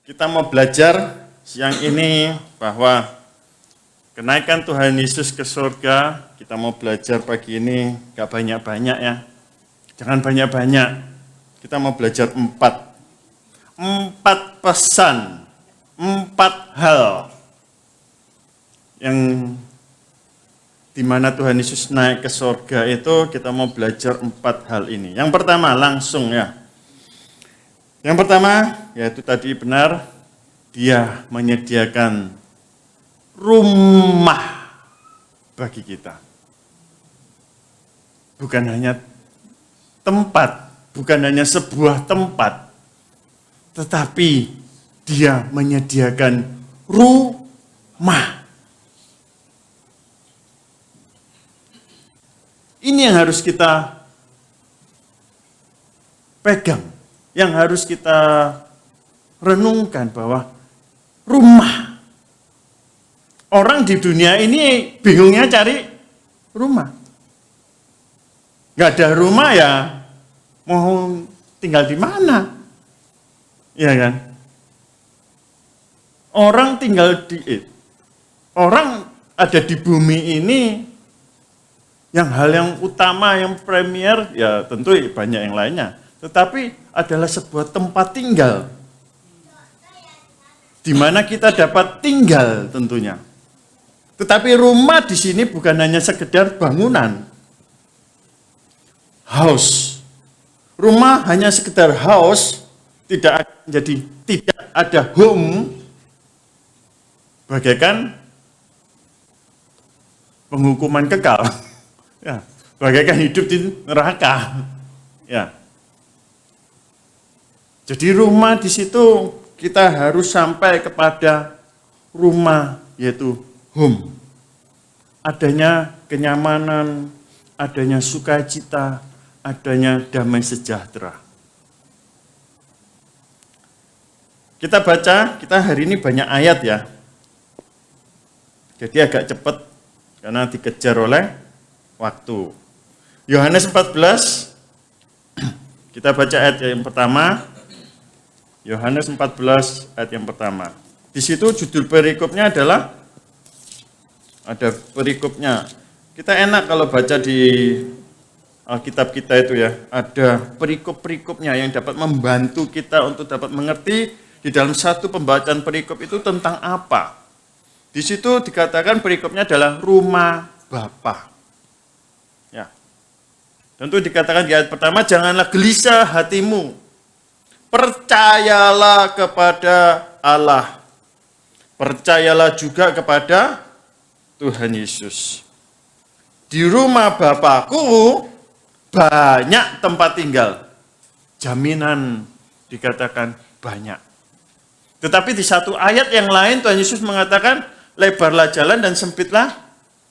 Kita mau belajar siang ini bahwa kenaikan Tuhan Yesus ke surga, kita mau belajar pagi ini, gak banyak-banyak ya. Jangan banyak-banyak, kita mau belajar empat pesan, 4 hal yang dimana Tuhan Yesus naik ke surga itu, kita mau belajar 4 hal ini. Yang pertama, langsung ya. Yang pertama, yaitu tadi benar, Dia menyediakan rumah bagi kita. Bukan hanya tempat, bukan hanya sebuah tempat, tetapi Dia menyediakan rumah. Ini yang harus kita pegang, yang harus kita renungkan bahwa rumah. Orang di dunia ini bingungnya cari rumah. Nggak ada rumah ya, mau tinggal di mana? Iya kan? Orang orang ada di bumi ini, hal yang utama, yang premier, ya tentu banyak yang lainnya. Tetapi adalah sebuah tempat tinggal, di mana kita dapat tinggal tentunya. Tetapi rumah di sini bukan hanya sekedar bangunan, house. Rumah hanya sekedar house, tidak ada home, bagaikan penghukuman kekal, ya, bagaikan hidup di neraka, ya. Jadi rumah di situ kita harus sampai kepada rumah, yaitu home. Adanya kenyamanan, adanya sukacita, adanya damai sejahtera. Kita baca, kita hari ini banyak ayat ya. Jadi agak cepat karena dikejar oleh waktu. Yohanes 14, kita baca ayat yang pertama. Yohanes 14 ayat yang pertama. Di situ judul perikopnya adalah, ada perikopnya. Kita enak kalau baca di Alkitab kita itu ya, ada perikop-perikopnya yang dapat membantu kita untuk dapat mengerti di dalam satu pembacaan perikop itu tentang apa. Di situ dikatakan perikopnya adalah rumah Bapa. Ya. Tentu dikatakan di ayat pertama, janganlah gelisah hatimu. Percayalah kepada Allah. Percayalah juga kepada Tuhan Yesus. Di rumah Bapakku banyak tempat tinggal. Jaminan dikatakan banyak. Tetapi di satu ayat yang lain Tuhan Yesus mengatakan, lebarlah jalan dan sempitlah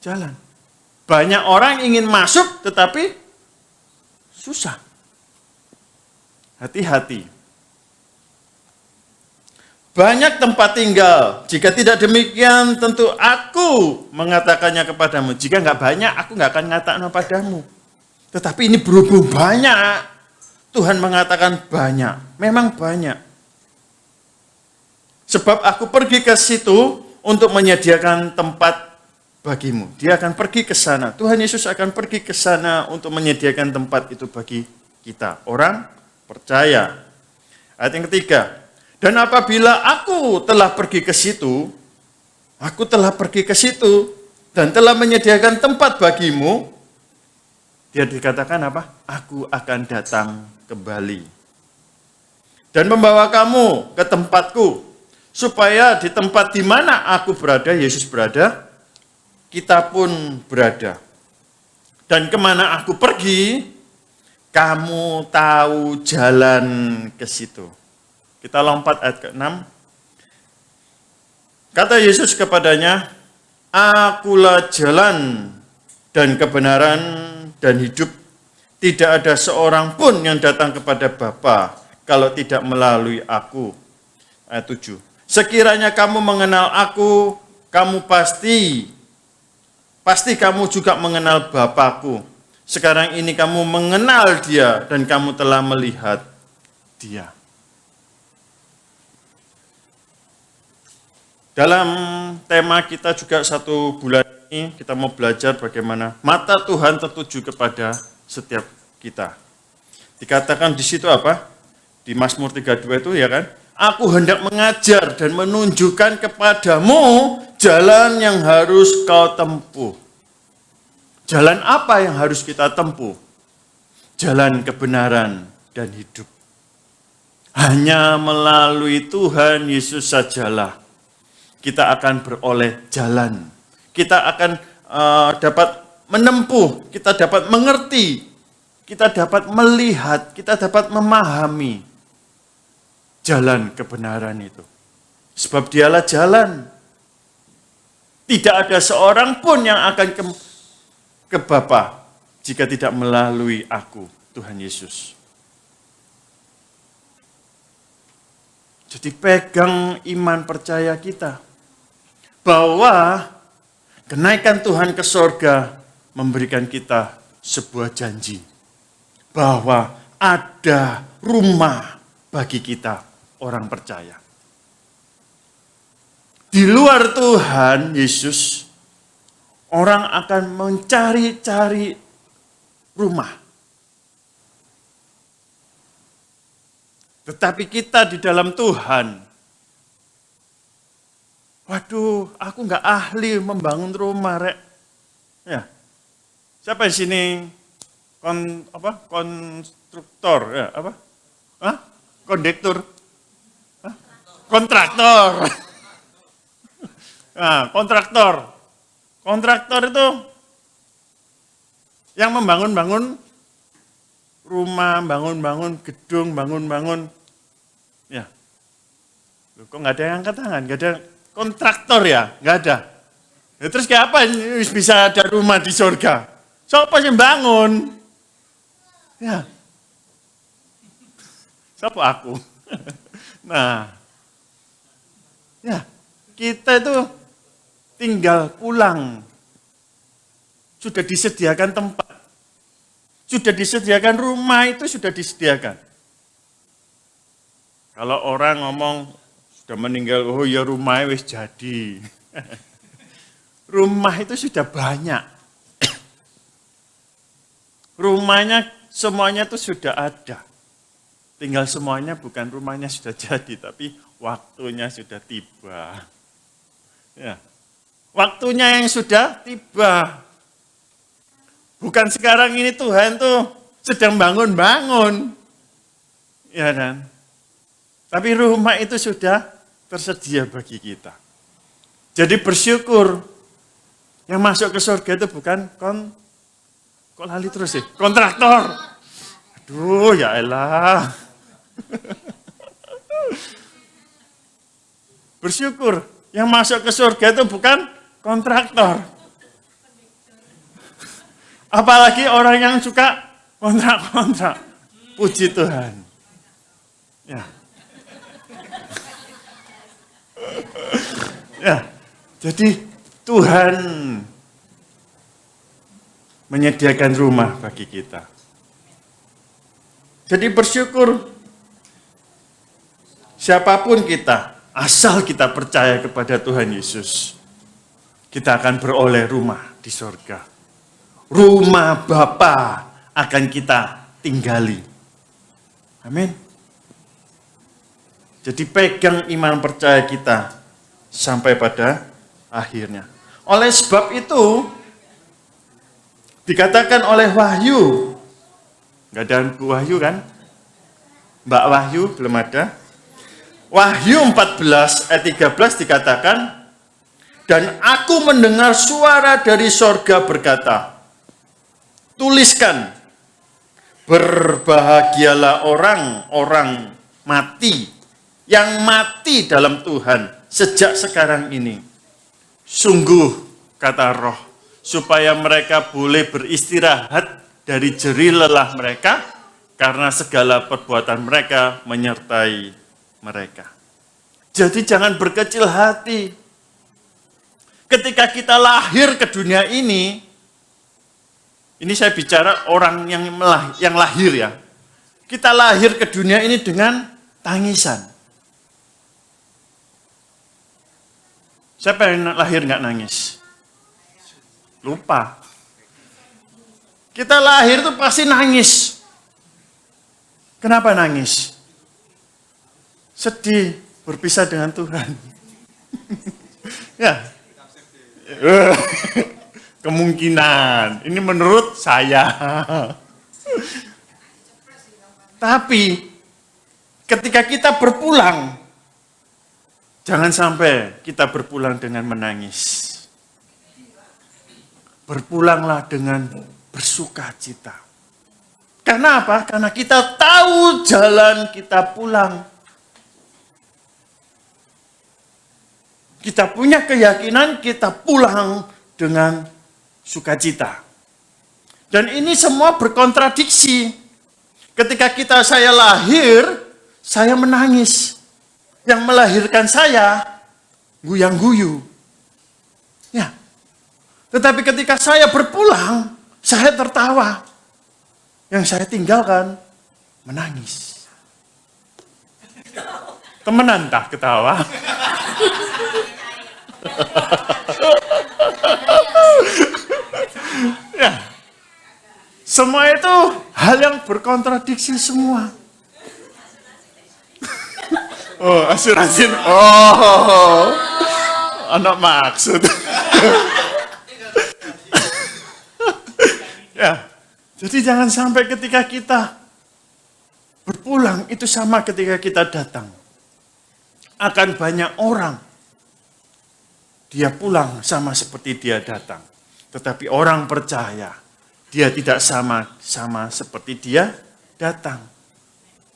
jalan. Banyak orang ingin masuk tetapi susah. Hati-hati. Banyak tempat tinggal. Jika tidak demikian, tentu aku mengatakannya kepadamu. Jika nggak banyak, aku nggak akan mengatakan padamu. Tetapi ini berhubung banyak, Tuhan mengatakan banyak. Memang banyak. Sebab aku pergi ke situ untuk menyediakan tempat bagimu. Dia akan pergi ke sana. Tuhan Yesus akan pergi ke sana untuk menyediakan tempat itu bagi kita. Orang percaya. Ayat yang ketiga. Dan apabila aku telah pergi ke situ, dan telah menyediakan tempat bagimu, dia dikatakan apa? Aku akan datang kembali. Dan membawa kamu ke tempatku, supaya di tempat di mana aku berada, Yesus berada, kita pun berada. Dan kemana aku pergi, kamu tahu jalan ke situ. Kita lompat ayat ke-6. Kata Yesus kepadanya, akulah jalan dan kebenaran dan hidup. Tidak ada seorang pun yang datang kepada Bapa kalau tidak melalui aku. Ayat 7. Sekiranya kamu mengenal aku, kamu pasti kamu juga mengenal Bapakku. Sekarang ini kamu mengenal Dia dan kamu telah melihat Dia. Dalam tema kita juga 1 bulan ini, kita mau belajar bagaimana mata Tuhan tertuju kepada setiap kita. Dikatakan di situ apa? Di Mazmur 32 itu ya kan? Aku hendak mengajar dan menunjukkan kepadamu jalan yang harus kau tempuh. Jalan apa yang harus kita tempuh? Jalan kebenaran dan hidup. Hanya melalui Tuhan Yesus sajalah kita akan beroleh jalan. Kita akan dapat menempuh, kita dapat mengerti, kita dapat melihat, kita dapat memahami jalan kebenaran itu. Sebab dialah jalan. Tidak ada seorang pun yang akan ke Bapa jika tidak melalui aku, Tuhan Yesus. Jadi pegang iman percaya kita bahwa kenaikan Tuhan ke sorga memberikan kita sebuah janji bahwa ada rumah bagi kita orang percaya. Di luar Tuhan Yesus, orang akan mencari-cari rumah. Tetapi kita di dalam Tuhan, waduh, aku nggak ahli membangun rumah, rek. Ya, siapa di sini konstruktor, ya apa? Hah? Kondektur, hah? Kontraktor. Nah, kontraktor itu yang membangun-bangun rumah, bangun-bangun gedung, bangun-bangun. Ya, loh, kok nggak ada yang angkat tangan, nggak ada. Kontraktor ya, nggak ada. Ya, terus kayak apa bisa ada rumah di surga? Siapa yang bangun? Ya, siapa aku? Nah, ya kita itu tinggal pulang. Sudah disediakan tempat, sudah disediakan rumah itu sudah disediakan. Kalau orang ngomong sudah meninggal, oh ya rumahnya wis jadi. Rumah itu sudah banyak. Rumahnya semuanya itu sudah ada. Tinggal semuanya bukan rumahnya sudah jadi, tapi waktunya sudah tiba. Ya. Waktunya yang sudah tiba. Bukan sekarang ini Tuhan tuh sedang bangun-bangun. Ya kan? Tapi rumah itu sudah tersedia bagi kita. Jadi bersyukur yang masuk ke surga itu bukan kok lali terus sih? Kontraktor. Aduh, ya elah. Bersyukur yang masuk ke surga itu bukan kontraktor. Apalagi orang yang suka kontrak-kontrak. Puji Tuhan. Ya. Ya, jadi Tuhan menyediakan rumah bagi kita. Jadi bersyukur siapapun kita, asal kita percaya kepada Tuhan Yesus, kita akan beroleh rumah di surga. Rumah Bapa akan kita tinggali. Amin. Jadi pegang iman percaya kita sampai pada akhirnya. Oleh sebab itu, dikatakan oleh Wahyu, nggak ada Bu Wahyu kan? Mbak Wahyu belum ada. Wahyu 14 ayat 13 dikatakan, dan aku mendengar suara dari sorga berkata, tuliskan, berbahagialah orang-orang mati, yang mati dalam Tuhan sejak sekarang ini. Sungguh, kata Roh, supaya mereka boleh beristirahat dari jerih lelah mereka, karena segala perbuatan mereka menyertai mereka. Jadi jangan berkecil hati. Ketika kita lahir ke dunia ini saya bicara orang yang lahir ya. Kita lahir ke dunia ini dengan tangisan. Siapa yang lahir nggak nangis? Lupa. Kita lahir tuh pasti nangis. Kenapa nangis? Sedih, berpisah dengan Tuhan. Ya. Kemungkinan. Ini menurut saya. Tapi ketika kita berpulang, jangan sampai kita berpulang dengan menangis. Berpulanglah dengan bersuka cita. Karena apa? Karena kita tahu jalan kita pulang. Kita punya keyakinan kita pulang dengan sukacita. Dan ini semua berkontradiksi. Ketika saya lahir, saya menangis. Yang melahirkan saya, guyang-guyu. Ya. Tetapi ketika saya berpulang, saya tertawa. Yang saya tinggalkan, menangis. Temenan tak ketawa? Ya. Semua itu hal yang berkontradiksi semua. Oh, asuransi. Oh, anak maksud. Ya, jadi jangan sampai ketika kita berpulang itu sama ketika kita datang. Akan banyak orang dia pulang sama seperti dia datang. Tetapi orang percaya dia tidak sama seperti dia datang.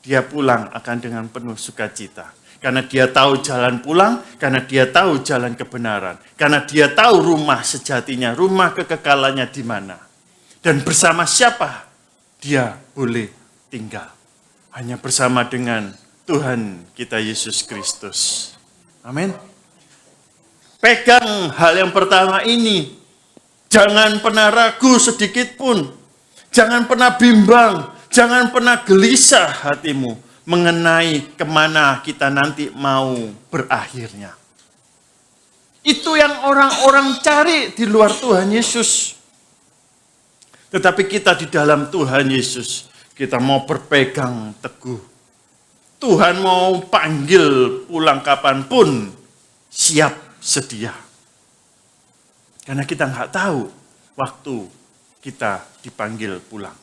Dia pulang akan dengan penuh sukacita. Karena dia tahu jalan pulang, karena dia tahu jalan kebenaran. Karena dia tahu rumah sejatinya, rumah kekekalannya di mana. Dan bersama siapa dia boleh tinggal. Hanya bersama dengan Tuhan kita Yesus Kristus. Amin. Pegang hal yang pertama ini. Jangan pernah ragu sedikit pun. Jangan pernah bimbang. Jangan pernah gelisah hatimu mengenai kemana kita nanti mau berakhirnya. Itu yang orang-orang cari di luar Tuhan Yesus. Tetapi kita di dalam Tuhan Yesus, kita mau berpegang teguh. Tuhan mau panggil pulang kapanpun, siap sedia. Karena kita nggak tahu waktu kita dipanggil pulang.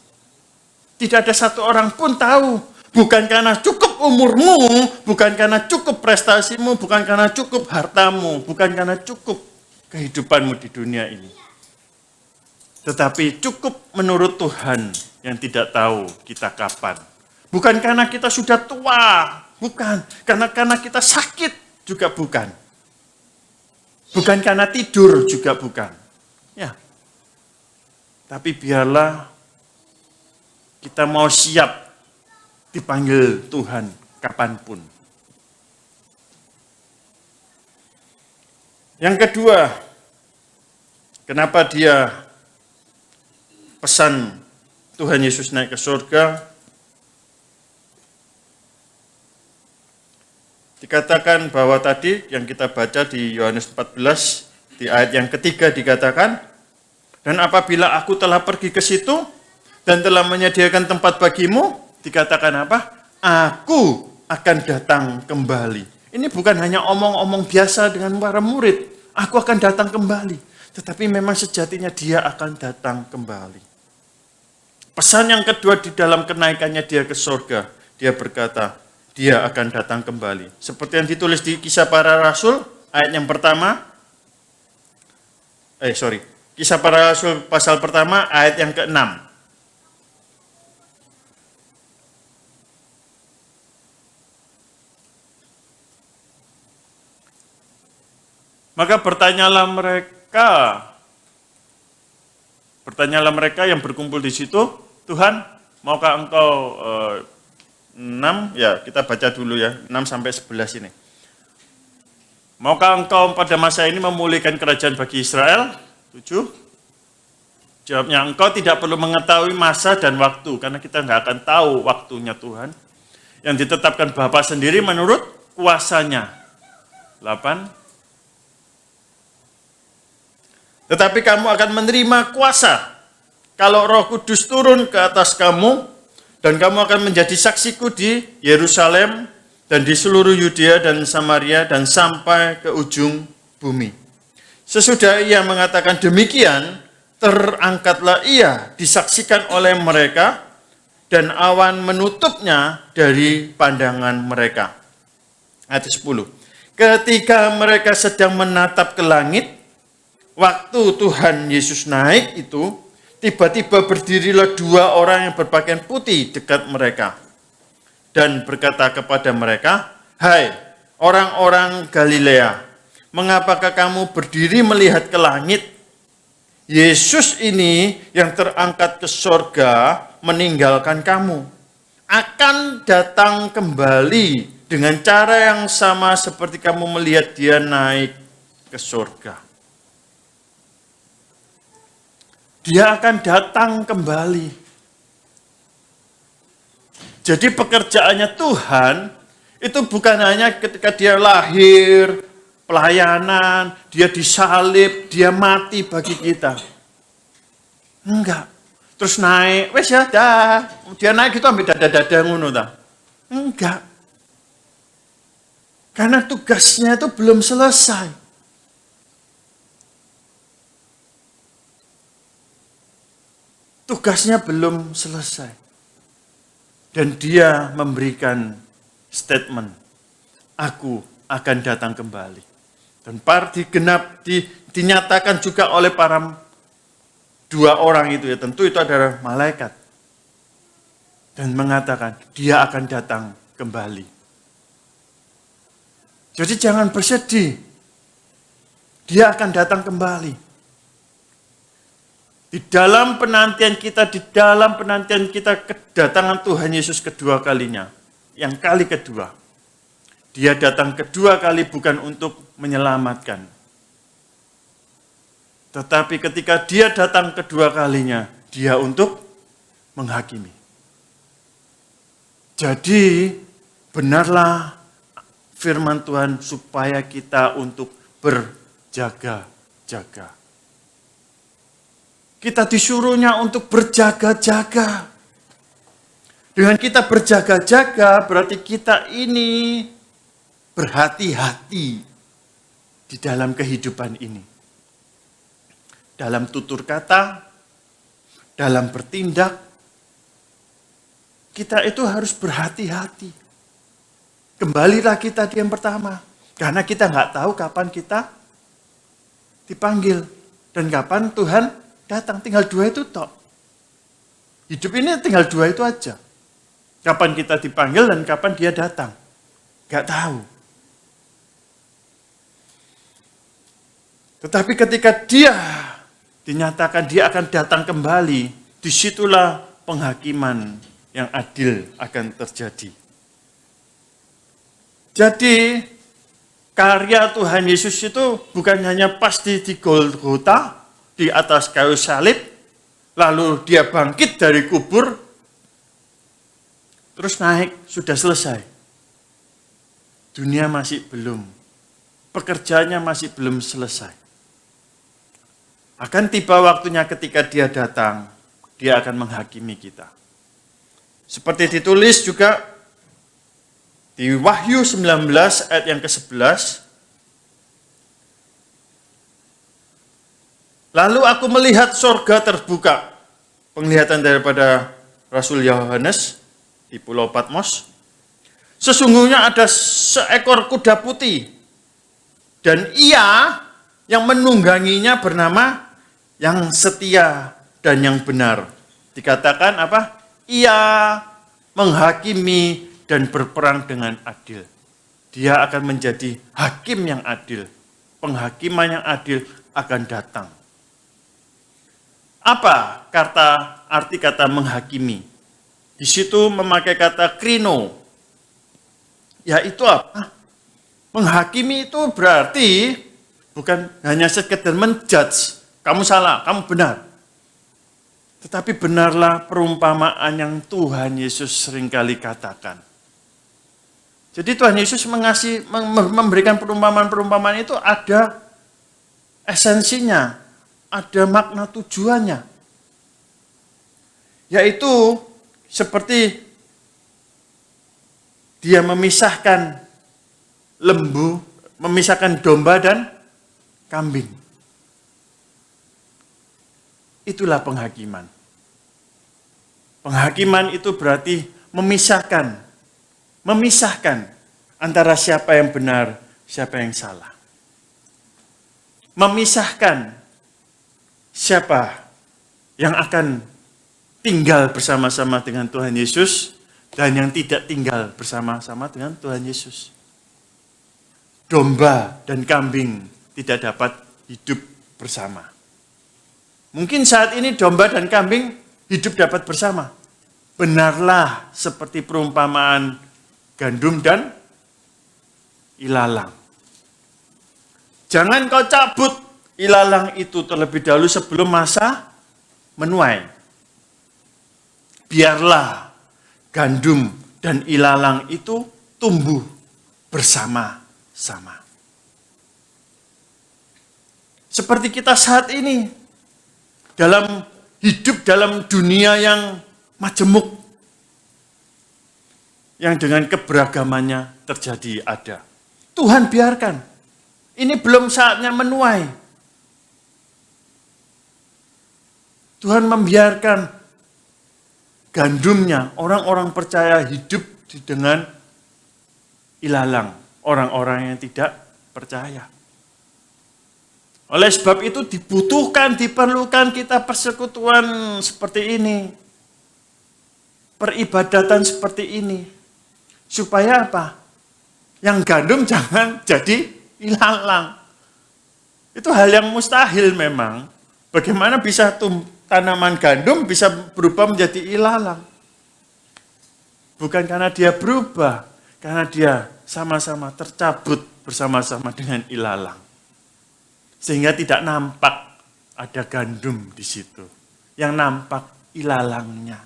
Tidak ada satu orang pun tahu. Bukan karena cukup umurmu, bukan karena cukup prestasimu, bukan karena cukup hartamu, bukan karena cukup kehidupanmu di dunia ini. Tetapi cukup menurut Tuhan yang tidak tahu kita kapan. Bukan karena kita sudah tua, bukan. Karena kita sakit juga bukan. Bukan karena tidur juga bukan. Ya. Tapi biarlah kita mau siap dipanggil Tuhan kapanpun. Yang kedua, kenapa dia pesan Tuhan Yesus naik ke surga? Dikatakan bahwa tadi yang kita baca di Yohanes 14, di ayat yang ketiga dikatakan, dan apabila aku telah pergi ke situ, dan telah menyediakan tempat bagimu, dikatakan apa? Aku akan datang kembali. Ini bukan hanya omong-omong biasa dengan para murid. Aku akan datang kembali. Tetapi memang sejatinya dia akan datang kembali. Pesan yang kedua di dalam kenaikannya dia ke surga. Dia berkata, dia akan datang kembali. Seperti yang ditulis di Kisah Para Rasul, ayat yang pertama. Kisah Para Rasul pasal pertama, ayat yang ke-6. Maka bertanyalah mereka yang berkumpul di situ, Tuhan, maukah engkau 6, ya kita baca dulu ya, 6 sampai 11 ini. Maukah engkau pada masa ini memulihkan kerajaan bagi Israel? 7. Jawabnya, engkau tidak perlu mengetahui masa dan waktu, karena kita nggak akan tahu waktunya Tuhan. Yang ditetapkan Bapa sendiri menurut kuasanya. 8. Tetapi kamu akan menerima kuasa kalau Roh Kudus turun ke atas kamu, dan kamu akan menjadi saksiku di Yerusalem dan di seluruh Yudea dan Samaria dan sampai ke ujung bumi. Sesudah ia mengatakan demikian, terangkatlah ia disaksikan oleh mereka, dan awan menutupnya dari pandangan mereka. Ayat 10. Ketika mereka sedang menatap ke langit, waktu Tuhan Yesus naik itu, tiba-tiba berdirilah dua orang yang berpakaian putih dekat mereka dan berkata kepada mereka, "Hai orang-orang Galilea, mengapakah kamu berdiri melihat ke langit? Yesus ini yang terangkat ke sorga meninggalkan kamu, akan datang kembali dengan cara yang sama seperti kamu melihat dia naik ke sorga." Dia akan datang kembali. Jadi pekerjaannya Tuhan itu bukan hanya ketika dia lahir, pelayanan, dia disalib, dia mati bagi kita. Enggak. Terus naik, wes ya dah. Dia naik itu ambil dada-dada ngono ta. Enggak. Karena tugasnya itu belum selesai. Tugasnya belum selesai. Dan dia memberikan statement, aku akan datang kembali. Dan dinyatakan juga oleh para dua orang itu, ya tentu itu adalah malaikat. Dan mengatakan, dia akan datang kembali. Jadi jangan bersedih. Dia akan datang kembali. Di dalam penantian kita kedatangan Tuhan Yesus kedua kalinya. Yang kali kedua. Dia datang kedua kali bukan untuk menyelamatkan. Tetapi ketika dia datang kedua kalinya, dia untuk menghakimi. Jadi, benarlah firman Tuhan supaya kita untuk berjaga-jaga. Kita disuruhnya untuk berjaga-jaga. Dengan kita berjaga-jaga, berarti kita ini berhati-hati di dalam kehidupan ini. Dalam tutur kata, dalam bertindak, kita itu harus berhati-hati. Kembalilah kita di yang pertama. Karena kita nggak tahu kapan kita dipanggil. Dan kapan Tuhan datang, tinggal dua itu tok. Hidup ini tinggal dua itu aja. Kapan kita dipanggil dan kapan dia datang. Gak tahu. Tetapi ketika dia dinyatakan dia akan datang kembali, disitulah penghakiman yang adil akan terjadi. Jadi karya Tuhan Yesus itu bukan hanya pasti di Golgota, di atas kayu salib, lalu dia bangkit dari kubur, terus naik, sudah selesai. Dunia masih belum, pekerjaannya masih belum selesai. Akan tiba waktunya ketika dia datang, dia akan menghakimi kita. Seperti ditulis juga di Wahyu 19 ayat yang ke-11, lalu aku melihat sorga terbuka. Penglihatan daripada Rasul Yohanes di Pulau Patmos. Sesungguhnya ada seekor kuda putih. Dan ia yang menungganginya bernama yang setia dan yang benar. Dikatakan apa? Ia menghakimi dan berperang dengan adil. Dia akan menjadi hakim yang adil. Penghakiman yang adil akan datang. Apa arti kata menghakimi? Di situ memakai kata krino. Yaitu apa? Menghakimi itu berarti bukan hanya sekedar menjudge. Kamu salah, kamu benar. Tetapi benarlah perumpamaan yang Tuhan Yesus seringkali katakan. Jadi Tuhan Yesus memberikan perumpamaan-perumpamaan itu ada esensinya. ada makna tujuannya. Yaitu seperti dia memisahkan lembu, memisahkan domba dan kambing. Itulah penghakiman. Penghakiman itu berarti memisahkan antara siapa yang benar, siapa yang salah. Memisahkan siapa yang akan tinggal bersama-sama dengan Tuhan Yesus dan yang tidak tinggal bersama-sama dengan Tuhan Yesus. Domba dan kambing tidak dapat hidup bersama. Mungkin saat ini domba dan kambing hidup dapat bersama. Benarlah seperti perumpamaan gandum dan ilalang. Jangan kau cabut ilalang itu terlebih dahulu sebelum masa menuai. Biarlah gandum dan ilalang itu tumbuh bersama-sama. Seperti kita saat ini, dalam hidup dalam dunia yang majemuk, yang dengan keberagamannya terjadi ada. Tuhan biarkan, ini belum saatnya menuai. Tuhan membiarkan gandumnya, orang-orang percaya hidup dengan ilalang, orang-orang yang tidak percaya. Oleh sebab itu diperlukan kita persekutuan seperti ini. Peribadatan seperti ini. Supaya apa? Yang gandum jangan jadi ilalang. Itu hal yang mustahil memang. Bagaimana bisa tanaman gandum bisa berubah menjadi ilalang? Bukan karena dia berubah, karena dia sama-sama tercabut bersama-sama dengan ilalang. Sehingga tidak nampak ada gandum di situ. Yang nampak ilalangnya.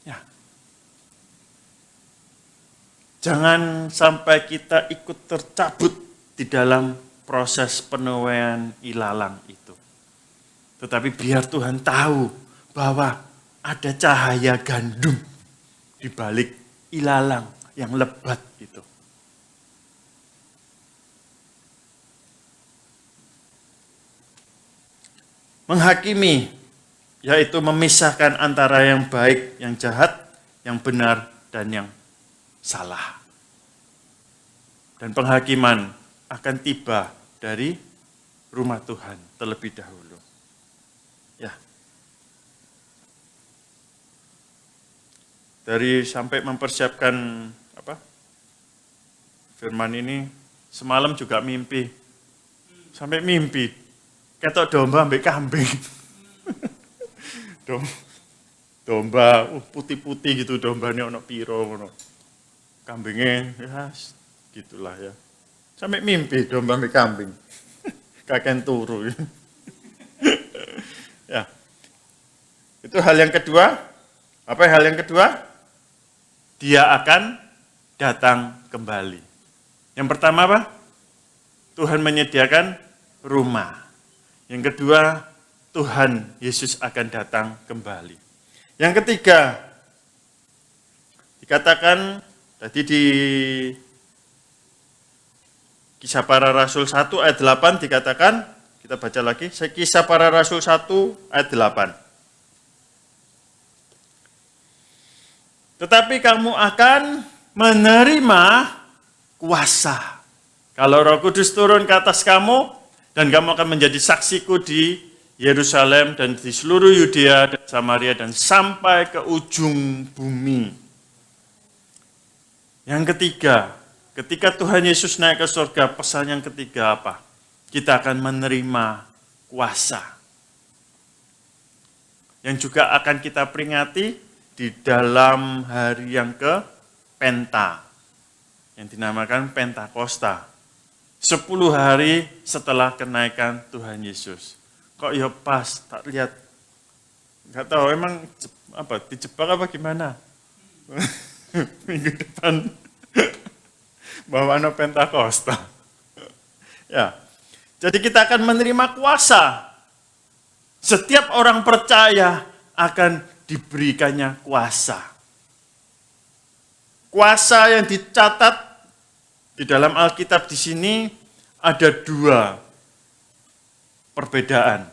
Ya. Jangan sampai kita ikut tercabut di dalam proses penuaian ilalang itu. Tetapi biar Tuhan tahu bahwa ada cahaya gandum di balik ilalang yang lebat itu. Menghakimi, yaitu memisahkan antara yang baik, yang jahat, yang benar, dan yang salah. Dan penghakiman akan tiba dari rumah Tuhan terlebih dahulu. Ya. Dari sampai mempersiapkan firman ini, semalam juga mimpi. Sampai mimpi. Ketok domba ambek kambing. Domba putih-putih gitu, dombanya ono piro ono. Kambingnya ya gitulah ya. Sampai mimpi domba ambek kambing. Kakek turu. Ya. Itu hal yang kedua. Apa hal yang kedua? Dia akan datang kembali. Yang pertama apa? Tuhan menyediakan rumah. Yang kedua, Tuhan Yesus akan datang kembali. Yang ketiga, dikatakan tadi di Kisah Para Rasul 1 ayat 8 dikatakan, kita baca lagi, Kisah Para Rasul 1 ayat 8. Tetapi kamu akan menerima kuasa. Kalau Roh Kudus turun ke atas kamu, dan kamu akan menjadi saksiku di Yerusalem dan di seluruh Yudea dan Samaria dan sampai ke ujung bumi. Yang ketiga, ketika Tuhan Yesus naik ke surga, pesan yang ketiga apa? Kita akan menerima kuasa. Yang juga akan kita peringati di dalam hari yang ke Penta, yang dinamakan Pentakosta. 10 hari setelah kenaikan Tuhan Yesus. Kok ya pas, tak lihat. Enggak tahu, emang dijebak apa gimana? Minggu depan bawa Pentakosta. Ya. Jadi kita akan menerima kuasa. Setiap orang percaya akan diberikannya kuasa. Kuasa yang dicatat di dalam Alkitab di sini ada dua perbedaan.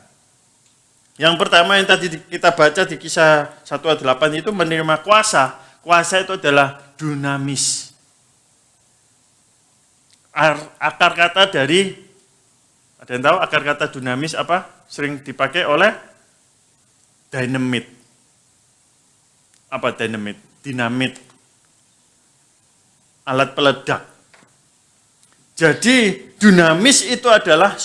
Yang pertama yang tadi kita baca di Kisah 1 ayat 8 itu menerima kuasa. Kuasa itu adalah dunamis. Akar kata dari, ada yang tahu akar kata dunamis apa? Sering dipakai oleh dynamite. Apa dynamite? Dinamit. Alat peledak. Jadi dunamis itu adalah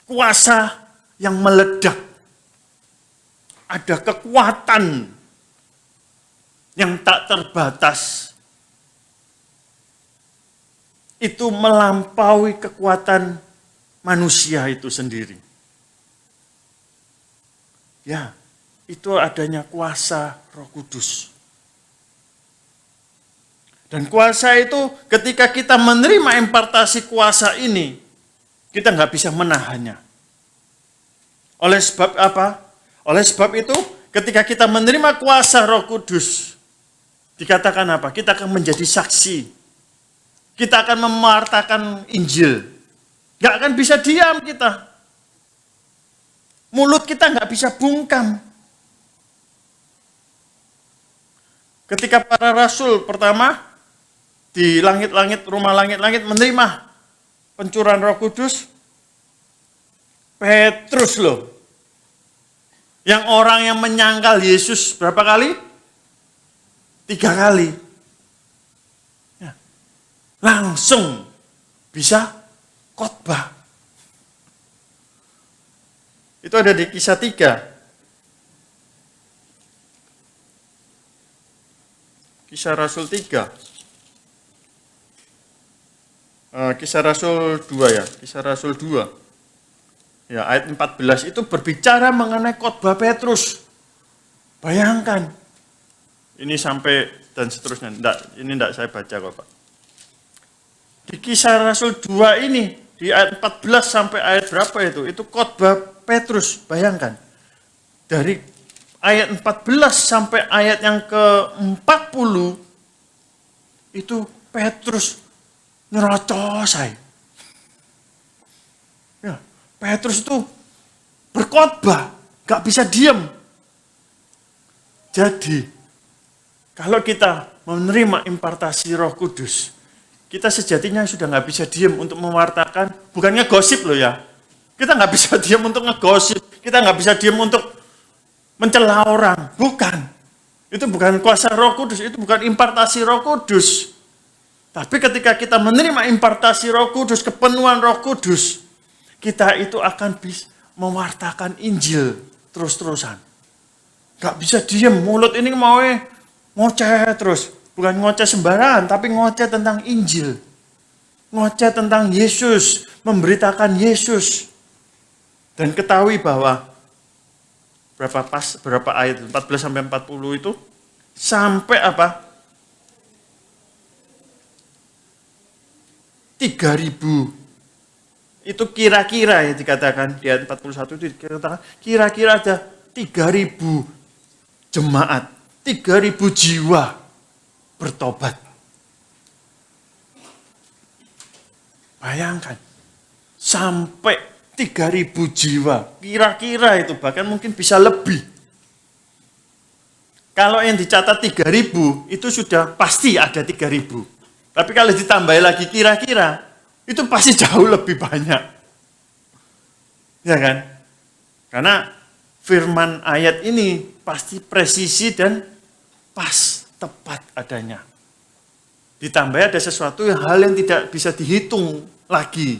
kuasa yang meledak. Ada kekuatan yang tak terbatas. Itu melampaui kekuatan manusia itu sendiri. Ya, itu adanya kuasa Roh Kudus. Dan kuasa itu ketika kita menerima impartasi kuasa ini, kita nggak bisa menahannya. Oleh sebab apa? Oleh sebab itu, ketika kita menerima kuasa Roh Kudus, dikatakan apa? Kita akan menjadi saksi. Kita akan mewartakan Injil. Nggak akan bisa diam kita. Mulut kita nggak bisa bungkam. Ketika para rasul pertama di langit-langit, rumah langit-langit menerima pencurahan Roh Kudus, Petrus loh. Yang orang yang menyangkal Yesus berapa kali? 3 kali. Ya. Langsung bisa khotbah. Itu ada di Kisah 3. Kisah Rasul 3. Kisah Rasul 2 ya, Kisah Rasul 2. Ya, ayat 14 itu berbicara mengenai khotbah Petrus. Bayangkan. Ini sampai dan seterusnya. Ini enggak saya baca kok, Pak. Di Kisah Rasul 2 ini, di ayat 14 sampai ayat berapa itu? Itu khotbah Petrus, bayangkan. Dari ayat 14 sampai ayat yang ke-40, itu Petrus nyerocos saya. Ya, Petrus itu berkhotbah, gak bisa diam. Jadi, kalau kita menerima impartasi Roh Kudus, kita sejatinya sudah gak bisa diam untuk mewartakan, bukan ngegosip loh ya. Kita gak bisa diam untuk ngegosip, kita gak bisa diam untuk mencela orang, bukan. Itu bukan kuasa Roh Kudus, itu bukan impartasi Roh Kudus. Tapi ketika kita menerima impartasi Roh Kudus, kepenuhan Roh Kudus, kita itu akan bisa mewartakan Injil terus-terusan. Gak bisa diam, mulut ini mau ngoceh terus. Bukan ngoceh sembarangan, tapi ngoceh tentang Injil. Ngoceh tentang Yesus, memberitakan Yesus. Dan ketahui bahwa berapa ayat 14 sampai 40 itu sampai apa? 3.000. Itu kira-kira ya dikatakan di ayat 41 itu dikatakan kira-kira ada 3.000 jemaat, 3.000 jiwa bertobat. Bayangkan, sampai 3.000 jiwa, kira-kira itu bahkan mungkin bisa lebih. Kalau yang dicatat 3.000 itu sudah pasti ada 3.000. Tapi kalau ditambah lagi kira-kira, itu pasti jauh lebih banyak. Ya kan? Karena firman ayat ini pasti presisi dan pas, tepat adanya. Ditambah ada sesuatu hal yang tidak bisa dihitung lagi.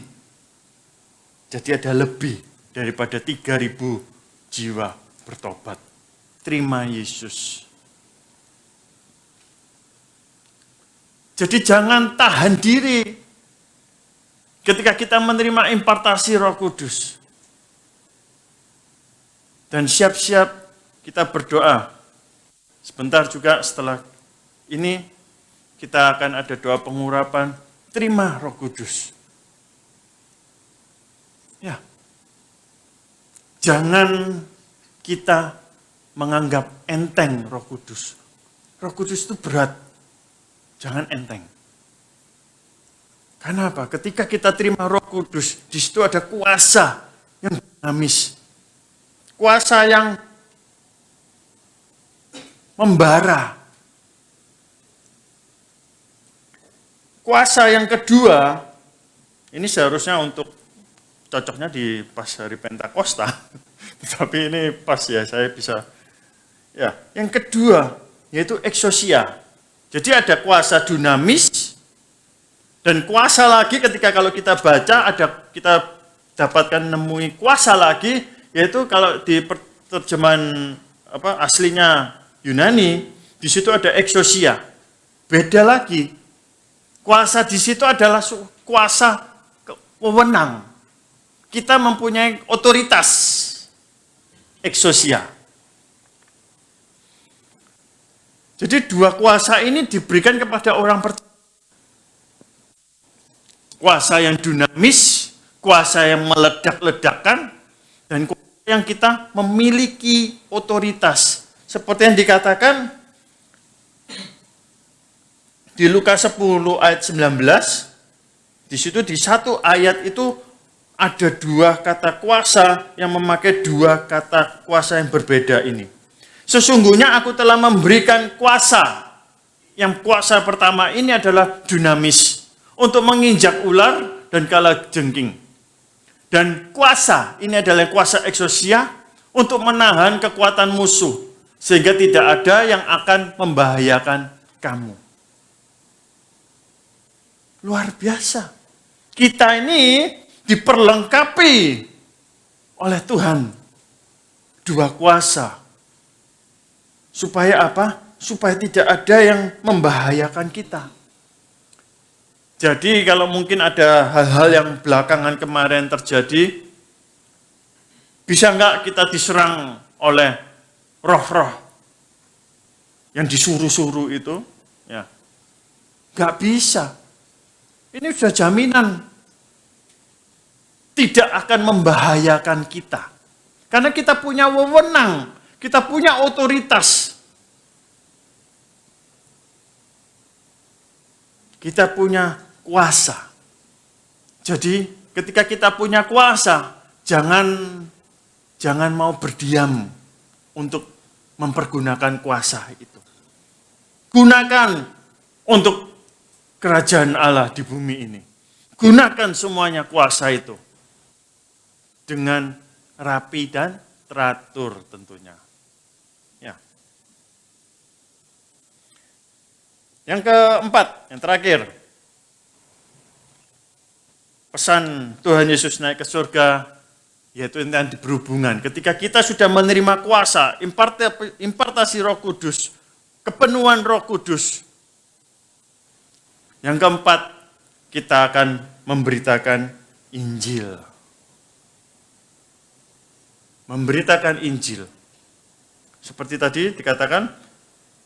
Jadi ada lebih daripada 3.000 jiwa bertobat. Terima Yesus. Jadi jangan tahan diri ketika kita menerima impartasi Roh Kudus. Dan siap-siap kita berdoa. Sebentar juga setelah ini kita akan ada doa pengurapan, terima Roh Kudus. Ya. Jangan kita menganggap enteng Roh Kudus. Roh Kudus itu berat. Jangan enteng. Karena apa? Ketika kita terima Roh Kudus, di situ ada kuasa yang dinamis. Kuasa yang membara. Kuasa yang kedua, ini seharusnya untuk cocoknya di pas hari Pentakosta. Tetapi ini pas ya, saya bisa. Ya, yang kedua yaitu eksosia. Jadi ada kuasa dinamis dan kuasa lagi ketika kalau kita baca kita dapatkan nemui kuasa lagi, yaitu kalau di terjemahan aslinya Yunani, di situ ada eksosia. Beda lagi. Kuasa di situ adalah kuasa wewenang. Kita mempunyai otoritas eksosia. Jadi dua kuasa ini diberikan kepada orang percaya. Kuasa yang dinamis, kuasa yang meledak-ledakkan, dan kuasa yang kita memiliki otoritas. Seperti yang dikatakan di Lukas 10 ayat 19, di situ di satu ayat itu ada dua kata kuasa yang memakai dua kata kuasa yang berbeda ini. Sesungguhnya aku telah memberikan kuasa. Yang kuasa pertama ini adalah dinamis. Untuk menginjak ular dan kalajengking. Dan kuasa, ini adalah kuasa eksosia untuk menahan kekuatan musuh. Sehingga tidak ada yang akan membahayakan kamu. Luar biasa. Kita ini diperlengkapi oleh Tuhan. Dua kuasa. Supaya apa? Supaya tidak ada yang membahayakan kita. Jadi kalau mungkin ada hal-hal yang belakangan kemarin terjadi, bisa enggak kita diserang oleh roh-roh yang disuruh-suruh itu? Ya, enggak bisa. Ini sudah jaminan tidak akan membahayakan kita. Karena kita punya wewenang, kita punya otoritas. Kita punya kuasa. Jadi ketika kita punya kuasa, jangan mau berdiam untuk mempergunakan kuasa itu. Gunakan untuk kerajaan Allah di bumi ini. Gunakan semuanya kuasa itu. Dengan rapi dan teratur tentunya. Ya. Yang keempat, yang terakhir. Pesan Tuhan Yesus naik ke surga, yaitu nanti berhubungan. Ketika kita sudah menerima kuasa, impartasi Roh Kudus, kepenuhan Roh Kudus. Yang keempat, kita akan memberitakan Injil. Memberitakan Injil. Seperti tadi dikatakan,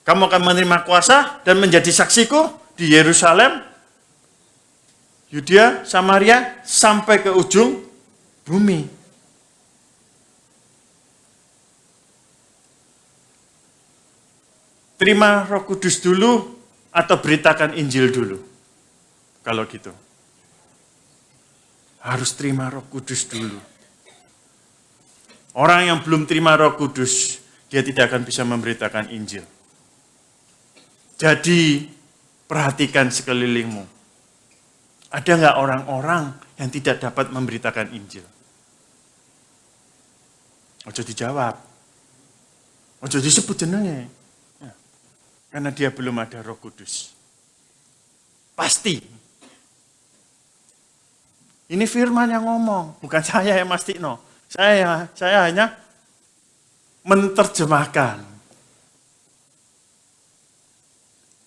kamu akan menerima kuasa dan menjadi saksiku di Yerusalem, Yudea, Samaria, sampai ke ujung bumi. Terima Roh Kudus dulu atau beritakan Injil dulu. Kalau gitu. Harus terima Roh Kudus dulu. Orang yang belum terima Roh Kudus, dia tidak akan bisa memberitakan Injil. Jadi, perhatikan sekelilingmu. Ada nggak orang-orang yang tidak dapat memberitakan Injil? Ojo dijawab. Ojo disebut jenenge. Ya. Karena dia belum ada Roh Kudus. Pasti. Ini firman yang ngomong, bukan saya yang mastikno. Saya hanya menerjemahkan.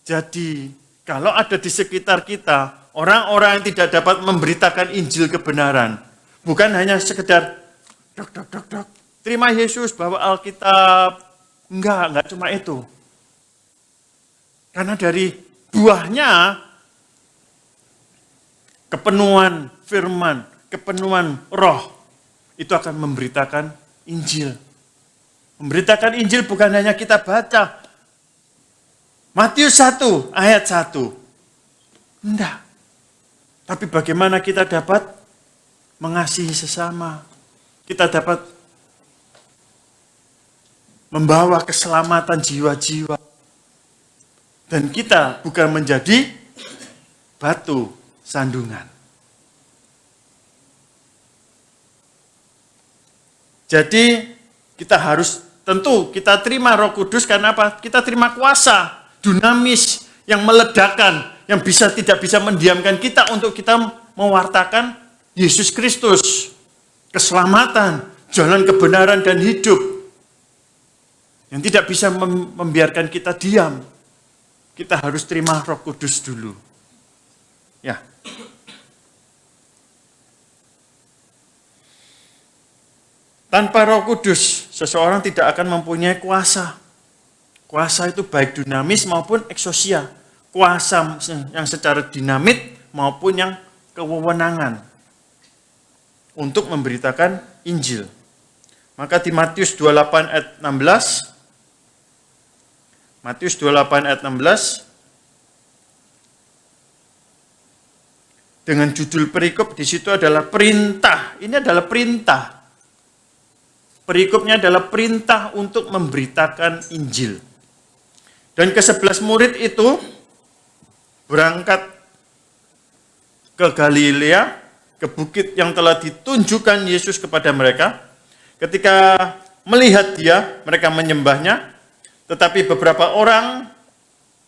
Jadi, kalau ada di sekitar kita, orang-orang yang tidak dapat memberitakan Injil kebenaran, bukan hanya sekedar dok, terima Yesus, bawa Alkitab. Enggak cuma itu. Karena dari buahnya, kepenuhan firman, kepenuhan roh, itu akan memberitakan Injil. Memberitakan Injil bukan hanya kita baca Matius 1 ayat 1. Enggak. Tapi bagaimana kita dapat mengasihi sesama. Kita dapat membawa keselamatan jiwa-jiwa. Dan kita bukan menjadi batu sandungan. Jadi kita harus tentu kita terima Roh Kudus karena apa? Kita terima kuasa dinamis yang meledakkan, yang tidak bisa mendiamkan kita untuk kita mewartakan Yesus Kristus, keselamatan, jalan kebenaran dan hidup. Yang tidak bisa membiarkan kita diam. Kita harus terima Roh Kudus dulu. Ya. Tanpa Roh Kudus, seseorang tidak akan mempunyai kuasa. Kuasa itu baik dinamis maupun eksosia. Kuasa yang secara dinamit maupun yang kewenangan untuk memberitakan Injil. Maka di Matius 28 ayat 16, Matius 28 ayat 16, dengan judul perikop di situ adalah perintah. Ini adalah perintah. Perikopnya adalah perintah untuk memberitakan Injil. Dan ke-11 murid itu berangkat ke Galilea, ke bukit yang telah ditunjukkan Yesus kepada mereka. Ketika melihat dia, mereka menyembahnya. Tetapi beberapa orang,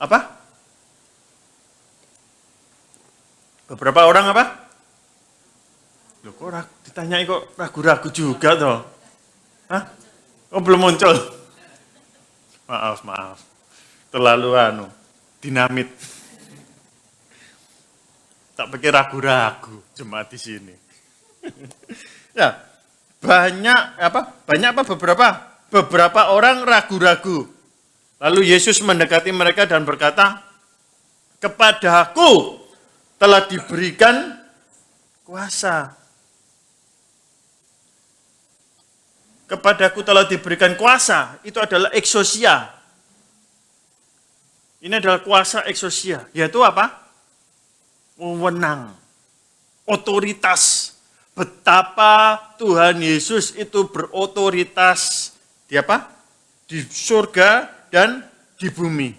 apa? Beberapa orang apa? Loh kok ditanyai kok ragu-ragu juga toh? Hah? Oh belum muncul? Maaf. Terlalu dinamit. Tak pikir ragu-ragu jemaat di sini. Ya, banyak apa beberapa? Beberapa orang ragu-ragu. Lalu Yesus mendekati mereka dan berkata, "Kepadaku telah diberikan kuasa. Kepadaku telah diberikan kuasa." Itu adalah eksosia. Ini adalah kuasa eksosia, yaitu apa? Wewenang, otoritas. Betapa Tuhan Yesus itu berotoritas di apa? Di surga dan di bumi.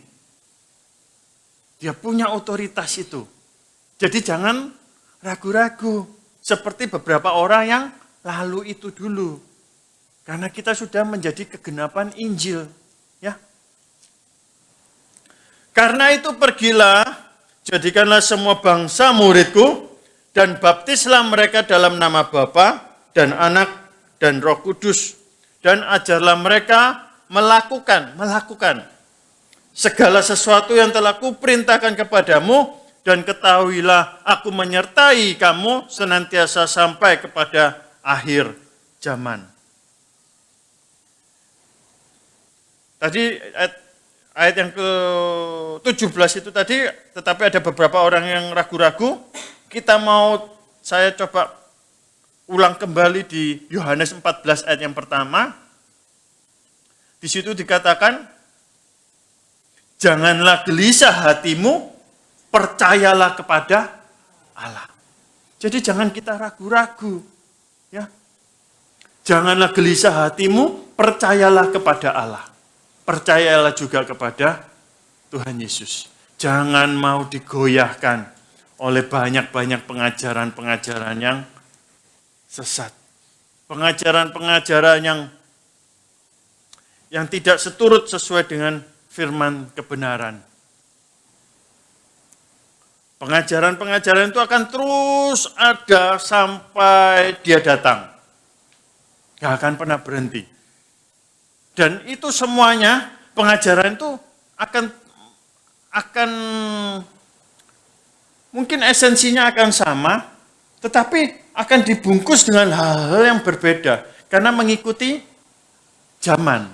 Dia punya otoritas itu. Jadi jangan ragu-ragu seperti beberapa orang yang lalu itu dulu. Karena kita sudah menjadi kegenapan Injil, ya. Karena itu pergilah, jadikanlah semua bangsa muridku, dan baptislah mereka dalam nama Bapa dan Anak dan Roh Kudus. Dan ajarlah mereka melakukan segala sesuatu yang telah kuperintahkan kepadamu, dan ketahuilah aku menyertai kamu senantiasa sampai kepada akhir zaman. Tadi ayat yang ke-17 itu tadi, tetapi ada beberapa orang yang ragu-ragu. Saya coba ulang kembali di Yohanes 14 ayat yang pertama. Di situ dikatakan, janganlah gelisah hatimu, percayalah kepada Allah. Jadi jangan kita ragu-ragu, ya. Janganlah gelisah hatimu, percayalah kepada Allah. Percayalah juga kepada Tuhan Yesus. Jangan mau digoyahkan oleh banyak-banyak pengajaran-pengajaran yang sesat. Pengajaran-pengajaran yang tidak seturut sesuai dengan firman kebenaran. Pengajaran-pengajaran itu akan terus ada sampai dia datang. Gak akan pernah berhenti. Dan itu semuanya, pengajaran itu akan mungkin esensinya akan sama, tetapi akan dibungkus dengan hal-hal yang berbeda. Karena mengikuti zaman.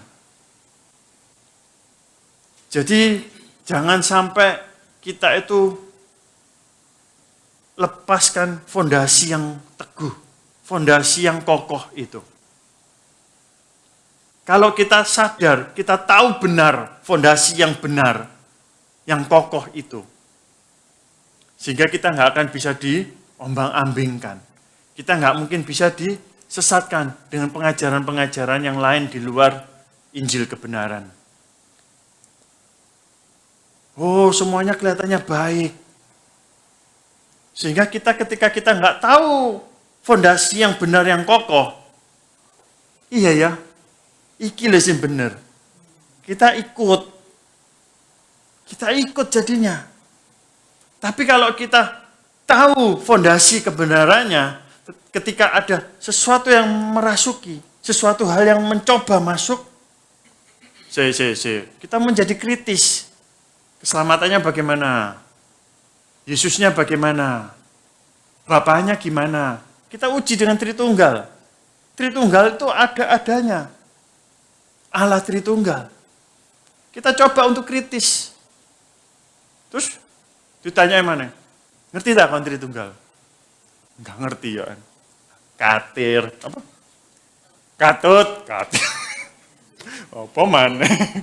Jadi jangan sampai kita itu lepaskan fondasi yang teguh, fondasi yang kokoh itu. Kalau kita sadar, kita tahu benar fondasi yang benar, yang kokoh itu. Sehingga kita nggak akan bisa diombang-ambingkan. Kita nggak mungkin bisa disesatkan dengan pengajaran-pengajaran yang lain di luar Injil kebenaran. Oh, semuanya kelihatannya baik. Sehingga ketika kita nggak tahu fondasi yang benar yang kokoh, iya ya, iki lho sing bener. Kita ikut jadinya. Tapi kalau kita tahu fondasi kebenarannya, ketika ada sesuatu yang merasuki, sesuatu hal yang mencoba masuk, kita menjadi kritis. Keselamatannya bagaimana? Yesusnya bagaimana? Bapaknya gimana? Kita uji dengan Tritunggal. Tritunggal itu ada-adanya. Allah Tritunggal. Kita coba untuk kritis. Terus ditanya mana? Ngerti tak kon Tritunggal? Enggak ngerti ya. Katir, apa? Katut. Apa maneh?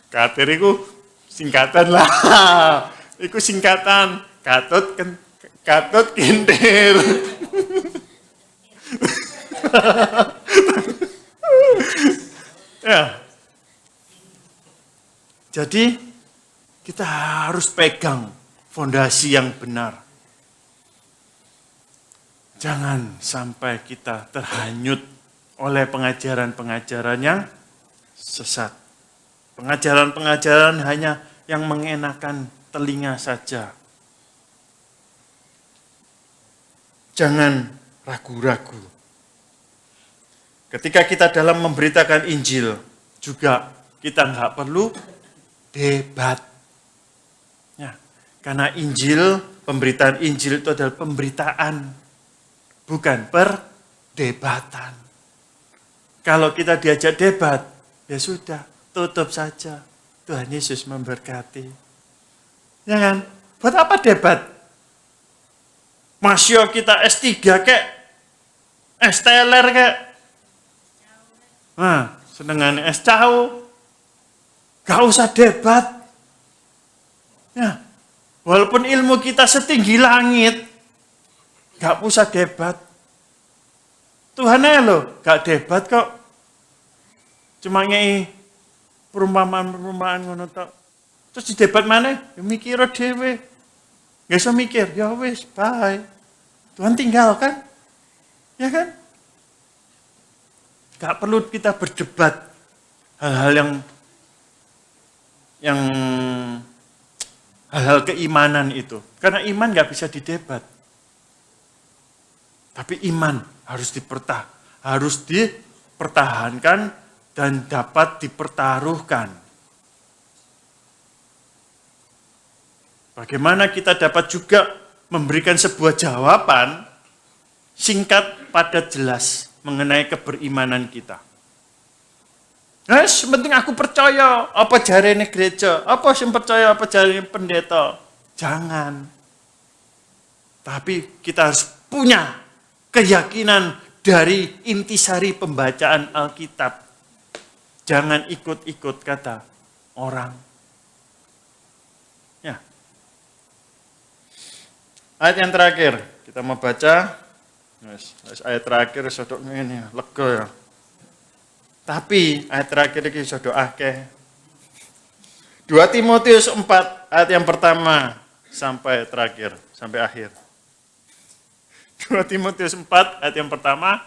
Katir itu singkatan lah. Iku singkatan. Katut kintir. Ya. Jadi kita harus pegang fondasi yang benar. Jangan sampai kita terhanyut oleh pengajaran-pengajaran yang sesat. Pengajaran-pengajaran hanya yang mengenakan telinga saja. Jangan ragu-ragu. Ketika kita dalam memberitakan Injil, juga kita nggak perlu debat. Ya, karena Injil, pemberitaan Injil itu adalah pemberitaan, bukan perdebatan. Kalau kita diajak debat, ya sudah, tutup saja. Tuhan Yesus memberkati. Ya kan? Buat apa debat? Masya kita S3 kek, S-teler kek. Nah, senengannya es cau. Gak usah debat. Ya, walaupun ilmu kita setinggi langit, gak usah debat. Tuhannya loh, gak debat kok. Cuma ngei perumpamaan ngono tok. Terus di debat mana? Ya mikir dhewe. Gak usah mikir, ya wis, bye. Tuhan tinggal kan? Ya kan? Gak perlu kita berdebat hal-hal yang hal-hal keimanan itu. Karena iman gak bisa didebat. Tapi iman harus dipertahankan dan dapat dipertaruhkan. Bagaimana kita dapat juga memberikan sebuah jawaban singkat, padat, jelas mengenai keberimanan kita. Nah, penting aku percaya, apa jarene gereja, apa yang percaya, apa jarene pendeta. Jangan. Tapi kita harus punya keyakinan dari intisari pembacaan Alkitab. Jangan ikut-ikut kata orang. Ya. Ayat yang terakhir, kita mau baca. Ayat terakhir sodok ini lega ya. Tapi ayat terakhir ini sodok akeh. 2 Timotius 4 ayat yang pertama sampai terakhir, sampai akhir. 2 Timotius 4 ayat yang pertama,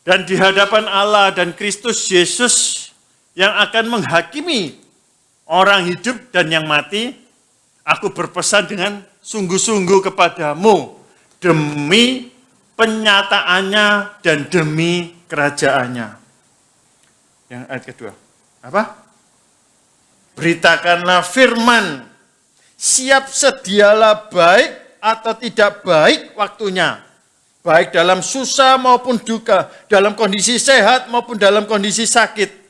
dan di hadapan Allah dan Kristus Yesus yang akan menghakimi orang hidup dan yang mati, aku berpesan dengan sungguh-sungguh kepadamu demi penyataannya dan demi kerajaannya. Yang ayat kedua, apa? Beritakanlah firman, siap sedialah baik atau tidak baik waktunya, baik dalam susah maupun duka, dalam kondisi sehat maupun dalam kondisi sakit.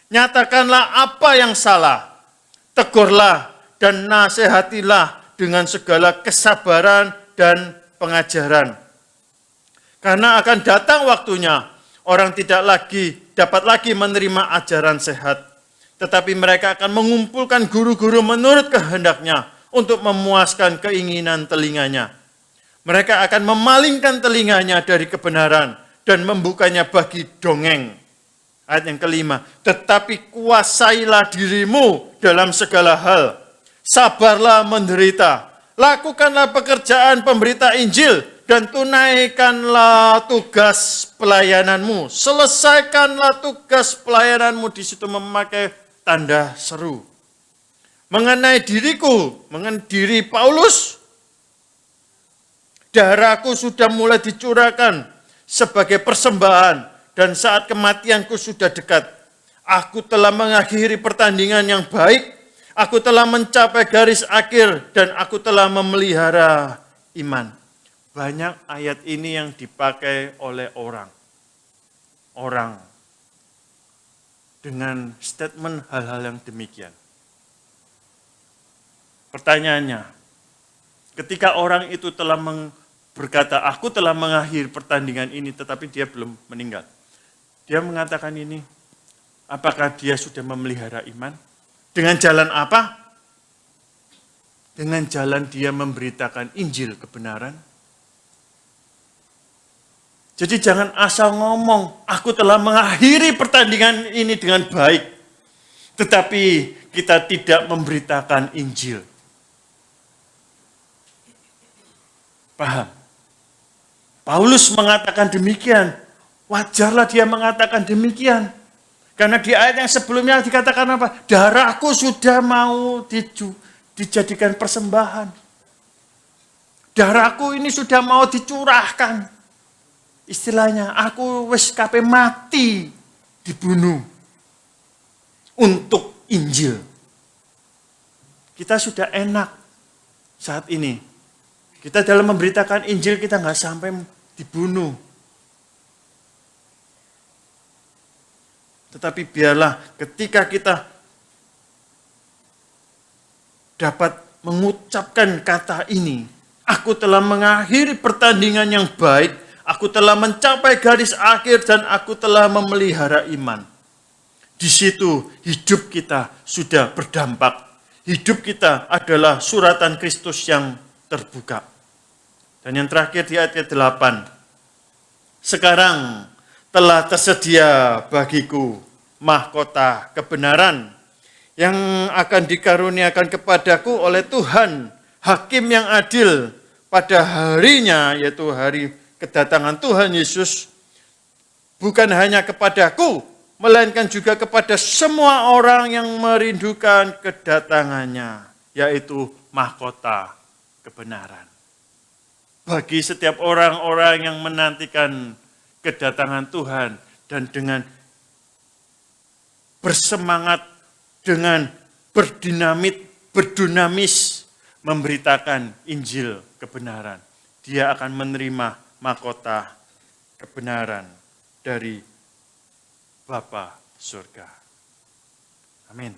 Nyatakanlah apa yang salah, tegurlah dan nasihatilah dengan segala kesabaran dan pengajaran. Karena akan datang waktunya, orang tidak dapat lagi menerima ajaran sehat. Tetapi mereka akan mengumpulkan guru-guru menurut kehendaknya untuk memuaskan keinginan telinganya. Mereka akan memalingkan telinganya dari kebenaran dan membukanya bagi dongeng. Ayat yang kelima, tetapi kuasailah dirimu dalam segala hal. Sabarlah menderita. Lakukanlah pekerjaan pemberita Injil dan tunaikanlah tugas pelayananmu. Selesaikanlah tugas pelayananmu. Di situ memakai tanda seru. Mengenai diriku, mengenai diri Paulus, darahku sudah mulai dicurahkan sebagai persembahan dan saat kematianku sudah dekat. Aku telah mengakhiri pertandingan yang baik, aku telah mencapai garis akhir dan aku telah memelihara iman. Banyak ayat ini yang dipakai oleh orang dengan statement hal-hal yang demikian. Pertanyaannya, ketika orang itu telah berkata, aku telah mengakhiri pertandingan ini, tetapi dia belum meninggal. Dia mengatakan ini, apakah dia sudah memelihara iman? Dengan jalan apa? Dengan jalan dia memberitakan Injil kebenaran. Jadi jangan asal ngomong, aku telah mengakhiri pertandingan ini dengan baik. Tetapi kita tidak memberitakan Injil. Paham? Paulus mengatakan demikian. Wajarlah dia mengatakan demikian. Karena di ayat yang sebelumnya dikatakan apa? Darahku sudah mau dijadikan persembahan. Darahku ini sudah mau dicurahkan. Istilahnya, aku wis kape mati dibunuh untuk Injil. Kita sudah enak saat ini. Kita dalam memberitakan Injil kita nggak sampai dibunuh. Tetapi biarlah ketika kita dapat mengucapkan kata ini, aku telah mengakhiri pertandingan yang baik, aku telah mencapai garis akhir dan aku telah memelihara iman. Di situ hidup kita sudah berdampak. Hidup kita adalah suratan Kristus yang terbuka. Dan yang terakhir di ayat 8. Sekarang telah tersedia bagiku mahkota kebenaran yang akan dikaruniakan kepadaku oleh Tuhan, Hakim yang adil pada harinya, yaitu hari kedatangan Tuhan Yesus. Bukan hanya kepadaku, melainkan juga kepada semua orang yang merindukan kedatangannya, yaitu mahkota kebenaran. Bagi setiap orang-orang yang menantikan kedatangan Tuhan dan dengan bersemangat, dengan berdunamis memberitakan Injil kebenaran, dia akan menerima mahkota kebenaran dari Bapa surga. Amin.